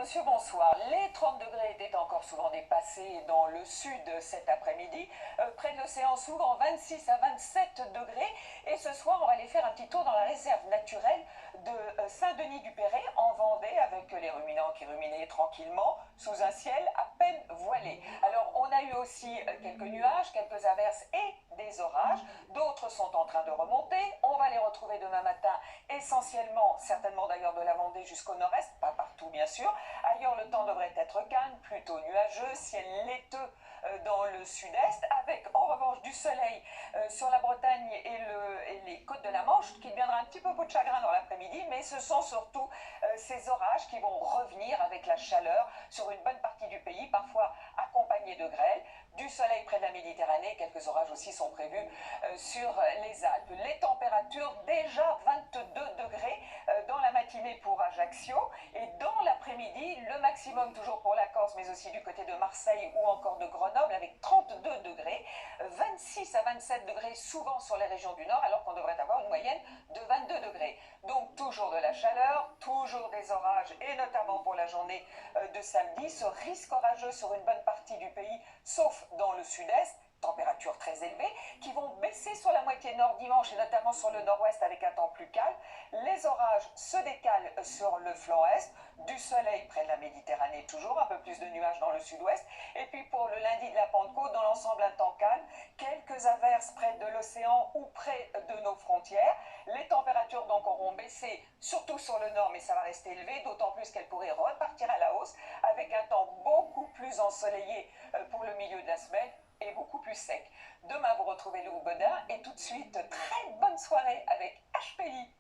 monsieur, bonsoir. Les 30 degrés étaient encore souvent dépassés dans le sud cet après-midi. Près de l'océan s'ouvre en 26 à 27 degrés. Et ce soir, on va aller faire un petit tour dans la réserve naturelle de Saint-Denis-du-Péret en Vendée avec les ruminants qui ruminaient tranquillement sous un ciel à peine voilé. Alors, on a eu aussi quelques nuages, quelques averses et des orages. D'autres sont en train de remonter. On va les retrouver demain matin, essentiellement, certainement d'ailleurs de la Vendée jusqu'au nord-est, pas partout bien sûr. Ailleurs, le temps devrait être calme, plutôt nuageux, ciel laiteux dans le sud-est, avec en revanche du soleil sur la Bretagne et les côtes de la Manche, qui deviendra un petit peu peau de chagrin dans l'après-midi, mais ce sont surtout ces orages qui vont revenir avec la chaleur sur une bonne partie du pays, parfois accompagnés de grêle. Du soleil près de la Méditerranée, quelques orages aussi sont prévus sur les Alpes. Les températures déjà 22 degrés dans la matinée pour Ajaccio et dans l'après-midi, le maximum toujours pour la Corse, mais aussi du côté de Marseille ou encore de Grenoble avec 32 degrés, 26 à 27 degrés souvent sur les régions du nord, alors qu'on devrait avoir une moyenne de 22 degrés. Donc toujours de la chaleur, toujours des orages et notamment pour la journée de samedi, ce risque orageux sur une bonne partie du pays, sauf dans le sud-est, températures très élevées, qui vont baisser sur la moitié nord dimanche et notamment sur le nord-ouest avec un temps plus calme. Les orages se décalent sur le flanc est, du soleil près de la Méditerranée toujours, un peu plus de nuages dans le sud-ouest. Et puis pour le lundi de la Pentecôte, dans l'ensemble un temps calme, quelques averses près de l'océan ou près de nos frontières. Les températures donc auront baissé, surtout sur le nord, mais ça va rester élevé, d'autant plus qu'elles pourraient repartir à la hausse, avec un temps beaucoup plus ensoleillé pour le milieu de la semaine et beaucoup plus sec. Demain, vous retrouvez Lou Bodin et tout de suite, très bonne soirée avec HPI.